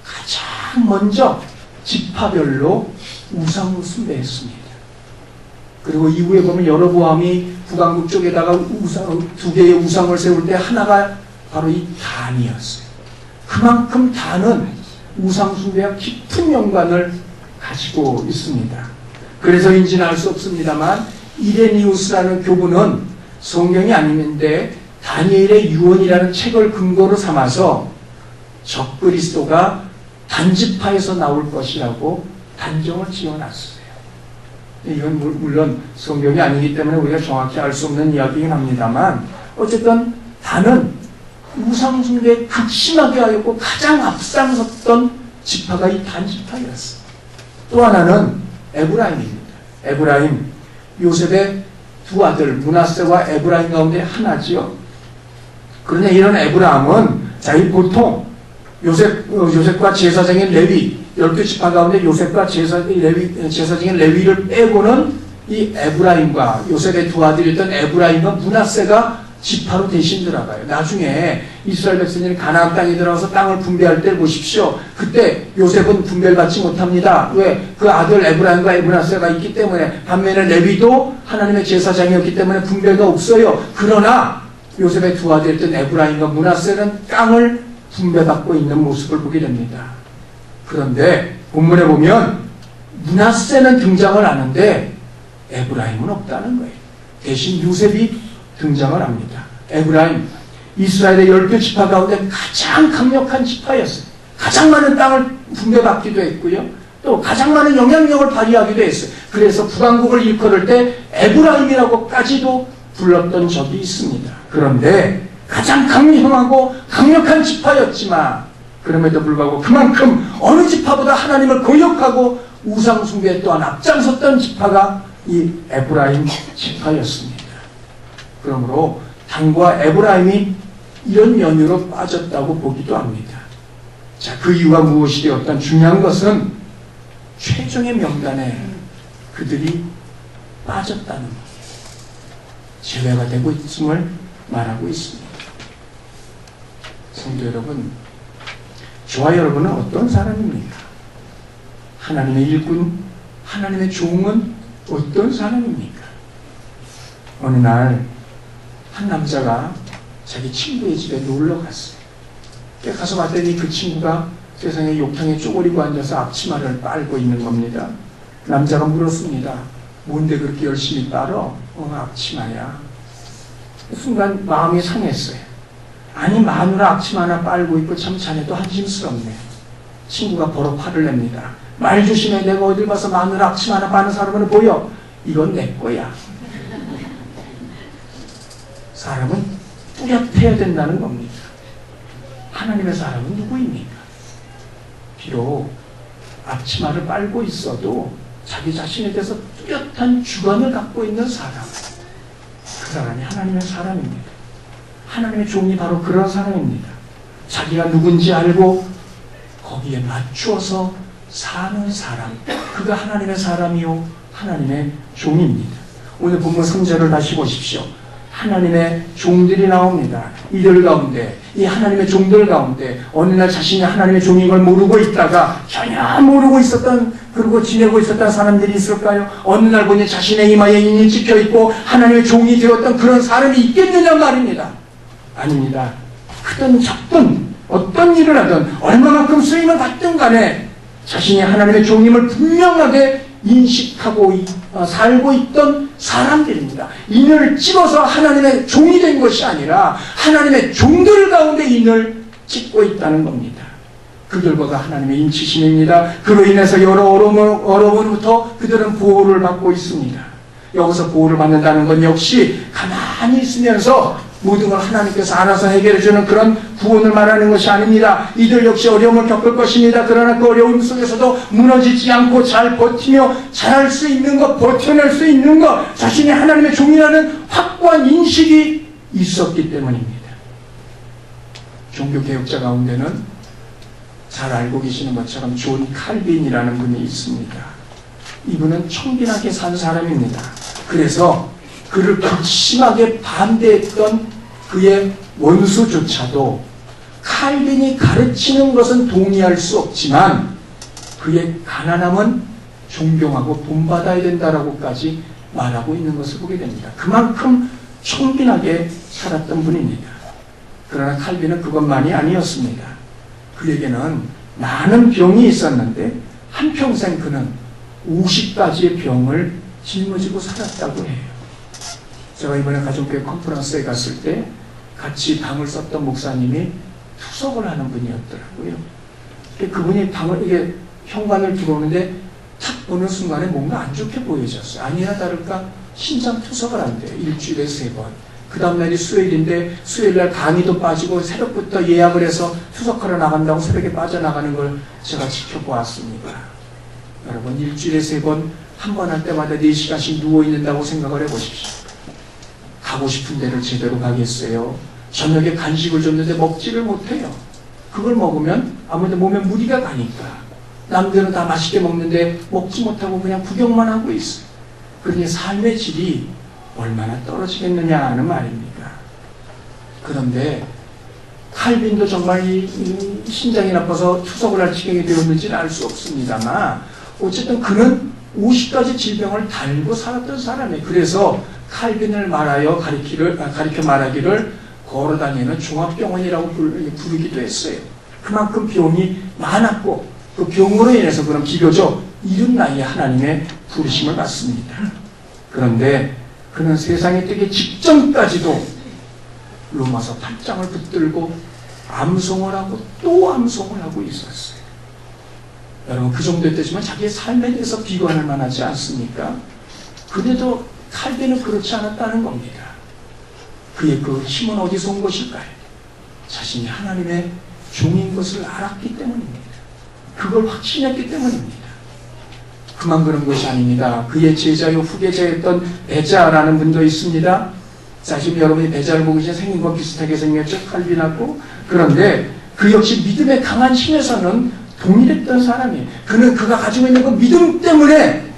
가장 먼저 지파별로 우상 숭배했습니다. 그리고 이후에 보면 여로보암이 북왕국 쪽에다가 2개의 우상을 세울 때 하나가 바로 이 단이었어요. 그만큼 단은 우상 숭배와 깊은 연관을 가지고 있습니다. 그래서인지는 알 수 없습니다만 이레니우스라는 교부는 성경이 아닌데 다니엘의 유언이라는 책을 근거로 삼아서 적그리스도가 단지파에서 나올 것이라고 단정을 지어놨어요. 이건 물론 성경이 아니기 때문에 우리가 정확히 알 수 없는 이야기긴 합니다만 어쨌든 단은 우상숭배에 극심하게 하였고 가장 앞장섰던 지파가 이 단지파였어요. 또 하나는 에브라임입니다. 에브라임, 요셉의 두 아들 므낫세와 에브라임 가운데 하나지요. 그러나 이런 에브라임은 자기 보통 요셉과 제사장인 레위 12지파 가운데 요셉과 제사장인 레위를 빼고는 이 에브라임과 요셉의 두 아들이었던 에브라임과 므낫세가 지파로 대신 들어가요. 나중에 이스라엘 백성들이 가나안 땅에 들어가서 땅을 분배할 때 보십시오. 그때 요셉은 분배를 받지 못합니다. 왜? 그 아들 에브라임과 므낫세가 있기 때문에. 반면에 레위도 하나님의 제사장이었기 때문에 분배가 없어요. 그러나 요셉의 두 아들이었던 에브라임과 므낫세는 땅을 분배받고 있는 모습을 보게 됩니다. 그런데 본문에 보면 므낫세는 등장을 하는데 에브라임은 없다는 거예요. 대신 요셉이 등장을 합니다. 에브라임, 이스라엘의 12지파 가운데 가장 강력한 지파였어요. 가장 많은 땅을 분배받기도 했고요. 또 가장 많은 영향력을 발휘하기도 했어요. 그래서 북왕국을 일컬을 때 에브라임이라고까지도 불렀던 적이 있습니다. 그런데 가장 강력하고 강력한 지파였지만 그럼에도 불구하고 그만큼 어느 지파보다 하나님을 거역하고 우상 숭배 또한 앞장섰던 지파가 이 에브라임 지파였습니다. 그러므로 단과 에브라임이 이런 연유로 빠졌다고 보기도 합니다. 자, 그 이유가 무엇이 되었던 중요한 것은 최종의 명단에 그들이 빠졌다는 것, 제외가 되고 있음을 말하고 있습니다. 성도 여러분, 저와 여러분은 어떤 사람입니까? 하나님의 일꾼, 하나님의 종은 어떤 사람입니까? 어느 날 한 남자가 자기 친구의 집에 놀러 갔어요. 가서 봤더니 그 친구가 세상에 욕탕에 쪼그리고 앉아서 앞치마를 빨고 있는 겁니다. 남자가 물었습니다. 뭔데 그렇게 열심히 빨어? 앞치마야. 순간 마음이 상했어요. 아니 마누라 앞치마 하나 빨고 있고 참 자네도 한심스럽네. 친구가 바로 화를 냅니다. 말 조심해. 내가 어딜 봐서 마누라 앞치마 하나 빠는 사람은 보여. 이건 내 거야. 사람은 뚜렷해야 된다는 겁니다. 하나님의 사람은 누구입니까? 비록 앞치마를 빨고 있어도 자기 자신에 대해서 뚜렷한 주관을 갖고 있는 사람, 그 사람이 하나님의 사람입니다. 하나님의 종이 바로 그런 사람입니다. 자기가 누군지 알고 거기에 맞추어서 사는 사람, 그가 하나님의 사람이요 하나님의 종입니다. 오늘 본문 3절을 다시 보십시오. 하나님의 종들이 나옵니다. 이들 가운데, 이 하나님의 종들 가운데 어느 날 자신이 하나님의 종인 걸 모르고 있다가 전혀 모르고 있었던, 그리고 지내고 있었던 사람들이 있을까요? 어느 날 보니 자신의 이마에 인이 찍혀있고 하나님의 종이 되었던 그런 사람이 있겠느냐 말입니다. 아닙니다. 크든 작든 어떤 일을 하든 얼마만큼 쓰임을 받든 간에 자신이 하나님의 종임을 분명하게 인식하고 있고 살고 있던 사람들입니다. 인을 찍어서 하나님의 종이 된 것이 아니라 하나님의 종들 가운데 인을 찍고 있다는 겁니다. 그 결과가 하나님의 인치심입니다. 그로 인해서 여러 어려움으로부터 그들은 보호를 받고 있습니다. 여기서 보호를 받는다는 건 역시 가만히 있으면서 모든 걸 하나님께서 알아서 해결해주는 그런 구원을 말하는 것이 아닙니다. 이들 역시 어려움을 겪을 것입니다. 그러나 그 어려움 속에서도 무너지지 않고 잘 버티며 잘할 수 있는 것, 버텨낼 수 있는 것, 자신이 하나님의 종이라는 확고한 인식이 있었기 때문입니다. 종교개혁자 가운데는 잘 알고 계시는 것처럼 존 칼빈이라는 분이 있습니다. 이분은 청빈하게 산 사람입니다. 그래서 그를 극심하게 반대했던 그의 원수조차도 칼빈이 가르치는 것은 동의할 수 없지만 그의 가난함은 존경하고 본받아야 된다라고까지 말하고 있는 것을 보게 됩니다. 그만큼 청빈하게 살았던 분입니다. 그러나 칼빈은 그것만이 아니었습니다. 그에게는 많은 병이 있었는데 한평생 그는 50가지의 병을 짊어지고 살았다고 해요. 제가 이번에 가족교회 컨퍼런스에 갔을 때 같이 방을 썼던 목사님이 투석을 하는 분이었더라고요. 그분이 방을, 이게 현관을 들어오는데 탁 보는 순간에 뭔가 안 좋게 보여졌어요. 아니나 다를까 신장 투석을 한대요. 일주일에 3번. 그 다음날이 수요일인데 수요일날 강의도 빠지고 새벽부터 예약을 해서 투석하러 나간다고 새벽에 빠져나가는 걸 제가 지켜보았습니다. 여러분 일주일에 3번 한 번 할 때마다 4시간씩 누워있는다고 생각을 해보십시오. 가고 싶은 데를 제대로 가겠어요? 저녁에 간식을 줬는데 먹지를 못해요. 그걸 먹으면 아무래도 몸에 무리가 가니까 남들은 다 맛있게 먹는데 먹지 못하고 그냥 구경만 하고 있어요. 그러니 삶의 질이 얼마나 떨어지겠느냐 하는 말입니까? 그런데 칼빈도 정말 이 신장이 나빠서 투석을 할 지경이 되었는지는 알 수 없습니다만 어쨌든 그는 50가지 질병을 달고 살았던 사람이에요. 그래서 칼빈을 가리켜 말하기를 걸어다니는 종합병원이라고 부르기도 했어요. 그만큼 병이 많았고 그 병으로 인해서 그런 비교적 이른 나이에 하나님의 부르심을 받습니다. 그런데 그는 세상에 뜨기 직전까지도 로마서 8장을 붙들고 암송을 하고 또 암송을 하고 있었어요. 여러분 그 정도 됐지만 자기의 삶에 대해서 비관할 만하지 않습니까? 그래도 칼빈은 그렇지 않았다는 겁니다. 그의 그 힘은 어디서 온 것일까요? 자신이 하나님의 종인 것을 알았기 때문입니다. 그걸 확신했기 때문입니다. 그만 그런 것이 아닙니다. 그의 제자요 후계자였던 베자라는 분도 있습니다. 자, 지금 여러분이 베자를 보고 계신 생긴 건 비슷하게 생겼죠? 칼빈하고. 그런데 그 역시 믿음의 강한 힘에서는 동일했던 사람이에요. 그는 그가 가지고 있는 그 믿음 때문에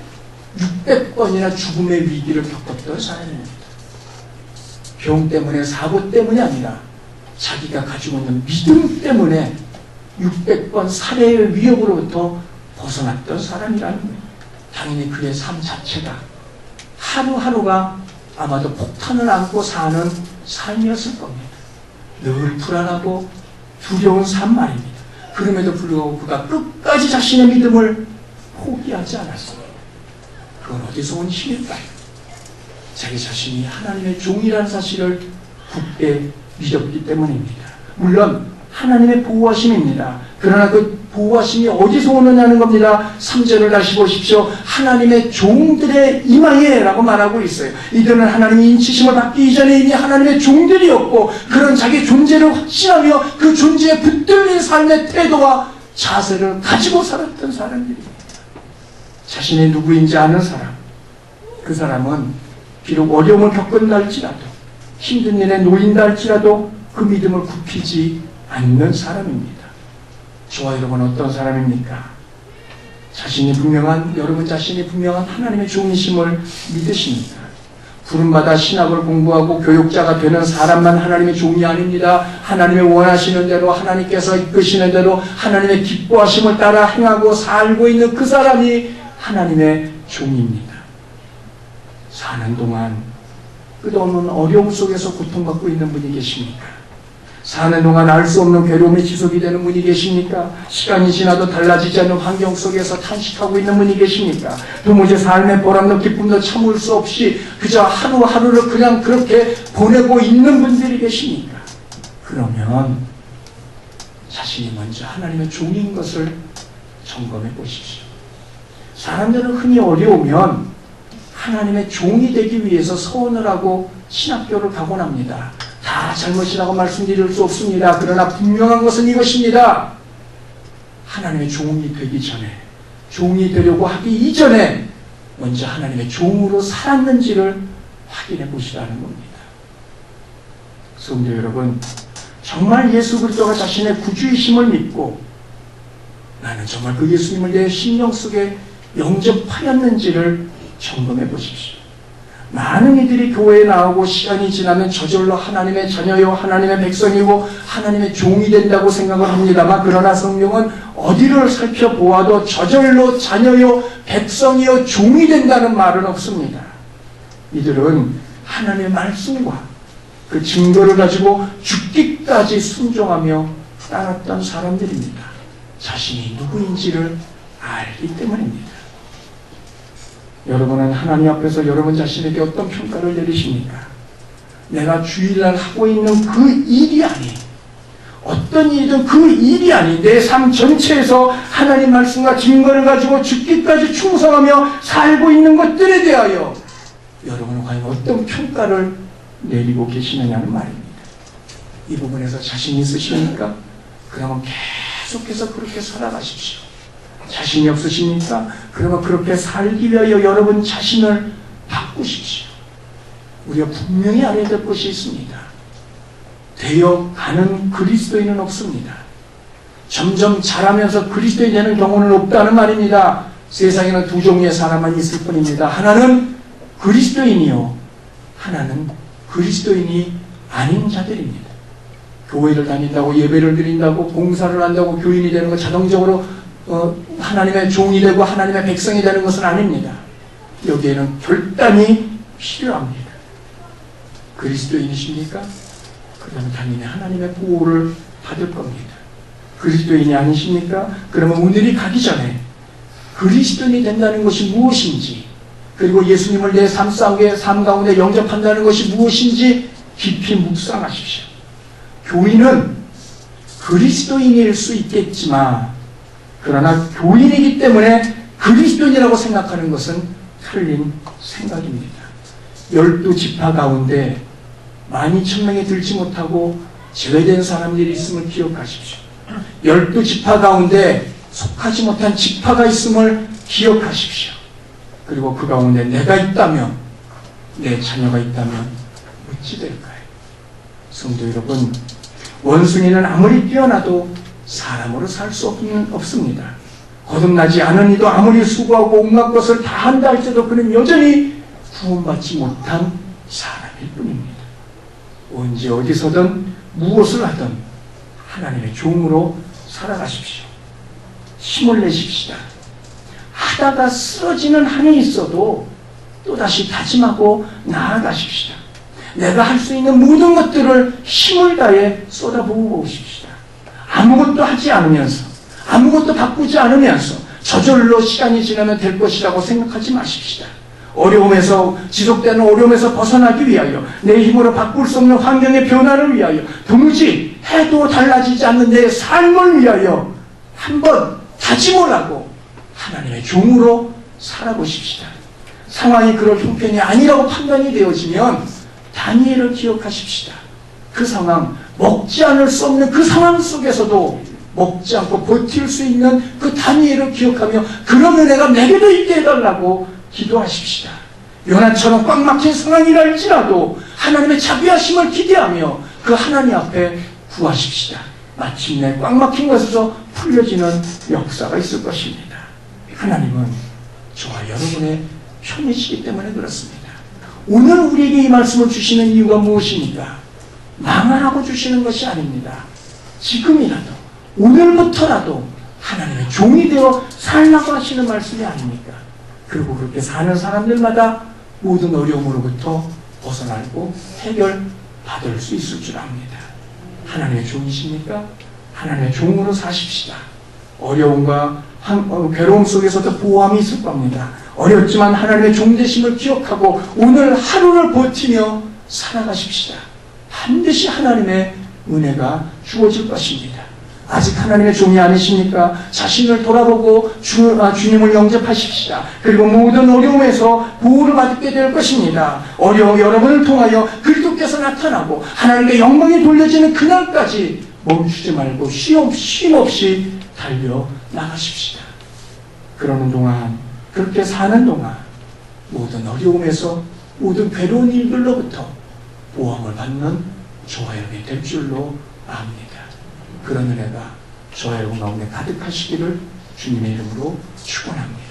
600번이나 죽음의 위기를 겪었던 사람입니다. 병 때문에, 사고 때문이 아니라 자기가 가지고 있는 믿음 때문에 600번 살해의 위협으로부터 벗어났던 사람이라는 거예요. 당연히 그의 삶 자체가 하루하루가 아마도 폭탄을 안고 사는 삶이었을 겁니다. 늘 불안하고 두려운 삶 말입니다. 그럼에도 불구하고 그가 끝까지 자신의 믿음을 포기하지 않았습니다. 그건 어디서 온 힘일까요? 자기 자신이 하나님의 종이라는 사실을 굳게 믿었기 때문입니다. 물론 하나님의 보호하심입니다. 그러나 그 보호하심이 어디서 오느냐는 겁니다. 3절을 다시 보십시오. 하나님의 종들의 임하에 라고 말하고 있어요. 이들은 하나님의 인치심을 받기 이전에 이미 하나님의 종들이었고 그런 자기 존재를 확신하며 그 존재에 붙들린 삶의 태도와 자세를 가지고 살았던 사람들입니다. 자신이 누구인지 아는 사람, 그 사람은 비록 어려움을 겪은다 할지라도 힘든 일에 놓인다 할지라도 그 믿음을 굽히지 않는 사람입니다. 저와 여러분은 어떤 사람입니까? 여러분 자신이 분명한 하나님의 종이심을 믿으십니까? 부름받아 신학을 공부하고 교육자가 되는 사람만 하나님의 종이 아닙니다. 하나님의 원하시는 대로 하나님께서 이끄시는 대로 하나님의 기뻐하심을 따라 행하고 살고 있는 그 사람이 하나님의 종입니다. 사는 동안 끝없는 어려움 속에서 고통받고 있는 분이 계십니까? 사는 동안 알 수 없는 괴로움이 지속이 되는 분이 계십니까? 시간이 지나도 달라지지 않는 환경 속에서 탄식하고 있는 분이 계십니까? 도무지 삶의 보람도 기쁨도 참을 수 없이 그저 하루하루를 그냥 그렇게 보내고 있는 분들이 계십니까? 그러면 자신이 먼저 하나님의 종인 것을 점검해 보십시오. 사람들은 흔히 어려우면 하나님의 종이 되기 위해서 서원을 하고 신학교를 가곤 합니다. 다 잘못이라고 말씀드릴 수 없습니다. 그러나 분명한 것은 이것입니다. 하나님의 종이 되기 전에, 종이 되려고 하기 이전에 먼저 하나님의 종으로 살았는지를 확인해 보시라는 겁니다. 성도 여러분, 정말 예수 그리스도가 자신의 구주이심을 믿고 나는 정말 그 예수님을 내 심령 속에 영접하였는지를 점검해 보십시오. 많은 이들이 교회에 나오고 시간이 지나면 저절로 하나님의 자녀요, 하나님의 백성이고 하나님의 종이 된다고 생각을 합니다만, 그러나 성경은 어디를 살펴보아도 저절로 자녀요, 백성이요, 종이 된다는 말은 없습니다. 이들은 하나님의 말씀과 그 증거를 가지고 죽기까지 순종하며 따랐던 사람들입니다. 자신이 누구인지를 알기 때문입니다. 여러분은 하나님 앞에서 여러분 자신에게 어떤 평가를 내리십니까? 내가 주일날 하고 있는 그 일이 아닌, 어떤 일이든 그 일이 아닌 내 삶 전체에서 하나님 말씀과 증거를 가지고 죽기까지 충성하며 살고 있는 것들에 대하여 여러분은 과연 어떤 평가를 내리고 계시느냐는 말입니다. 이 부분에서 자신이 있으십니까? 그러면 계속해서 그렇게 살아가십시오. 자신이 없으십니까? 그러면 그렇게 살기 위하여 여러분 자신을 바꾸십시오. 우리가 분명히 알아야 될 것이 있습니다. 되어가는 그리스도인은 없습니다. 점점 자라면서 그리스도인이 되는 경우는 없다는 말입니다. 세상에는 두 종류의 사람만 있을 뿐입니다. 하나는 그리스도인이요, 하나는 그리스도인이 아닌 자들입니다. 교회를 다닌다고, 예배를 드린다고, 봉사를 한다고 교인이 되는 것, 자동적으로 하나님의 종이 되고 하나님의 백성이 되는 것은 아닙니다. 여기에는 결단이 필요합니다. 그리스도인이십니까? 그러면 당연히 하나님의 보호를 받을 겁니다. 그리스도인이 아니십니까? 그러면 오늘이 가기 전에 그리스도인이 된다는 것이 무엇인지, 그리고 예수님을 내 삶 가운데 영접한다는 것이 무엇인지 깊이 묵상하십시오. 교인은 그리스도인일 수 있겠지만, 그러나 교인이기 때문에 그리스도인이라고 생각하는 것은 틀린 생각입니다. 12지파 가운데 12,000명이 들지 못하고 제외된 사람들이 있음을 기억하십시오. 12지파 가운데 속하지 못한 지파가 있음을 기억하십시오. 그리고 그 가운데 내가 있다면, 내 자녀가 있다면 어찌 될까요? 성도 여러분, 원숭이는 아무리 뛰어나도 사람으로 살 수 없습니다. 거듭나지 않은 이도 아무리 수고하고 온갖 것을 다 한다 할지라도 그는 여전히 구원받지 못한 사람일 뿐입니다. 언제 어디서든 무엇을 하든 하나님의 종으로 살아가십시오. 힘을 내십시다. 하다가 쓰러지는 한이 있어도 또다시 다짐하고 나아가십시다. 내가 할 수 있는 모든 것들을 힘을 다해 쏟아부어 보십시다. 아무것도 하지 않으면서, 아무것도 바꾸지 않으면서 저절로 시간이 지나면 될 것이라고 생각하지 마십시다. 어려움에서, 지속되는 어려움에서 벗어나기 위하여, 내 힘으로 바꿀 수 없는 환경의 변화를 위하여, 도무지 해도 달라지지 않는 내 삶을 위하여 한번 다짐을 하고 하나님의 종으로 살아보십시다. 상황이 그럴 형편이 아니라고 판단이 되어지면 다니엘을 기억하십시다. 그 상황, 먹지 않을 수 없는 그 상황 속에서도 먹지 않고 버틸 수 있는 그 다니엘을 기억하며 그런 은혜가 내게도 있게 해달라고 기도하십시다. 요나처럼 꽉 막힌 상황이라 할지라도 하나님의 자비하심을 기대하며 그 하나님 앞에 구하십시다. 마침내 꽉 막힌 것에서 풀려지는 역사가 있을 것입니다. 하나님은 저와 여러분의 편이시기 때문에 그렇습니다. 오늘 우리에게 이 말씀을 주시는 이유가 무엇입니까? 망하라고 주시는 것이 아닙니다. 지금이라도, 오늘부터라도 하나님의 종이 되어 살라고 하시는 말씀이 아닙니까? 그리고 그렇게 사는 사람들마다 모든 어려움으로부터 벗어나고 해결받을 수 있을 줄 압니다. 하나님의 종이십니까? 하나님의 종으로 사십시다. 어려움과 괴로움 속에서도 보호함이 있을 겁니다. 어렵지만 하나님의 종되심을 기억하고 오늘 하루를 버티며 살아가십시다. 반드시 하나님의 은혜가 주어질 것입니다. 아직 하나님의 종이 아니십니까? 자신을 돌아보고 주님을 영접하십시다. 그리고 모든 어려움에서 보호를 받게 될 것입니다. 어려움 여러분을 통하여 그리스도께서 나타나고 하나님께 영광이 돌려지는 그날까지 멈추지 말고 쉼없이 달려 나가십시다. 그러는 동안, 그렇게 사는 동안 모든 어려움에서, 모든 괴로운 일들로부터 보호함을 받는 저와 여러분이 될 줄로 압니다. 그런 은혜가 저와 여러분 가운데 가득하시기를 주님의 이름으로 축원합니다.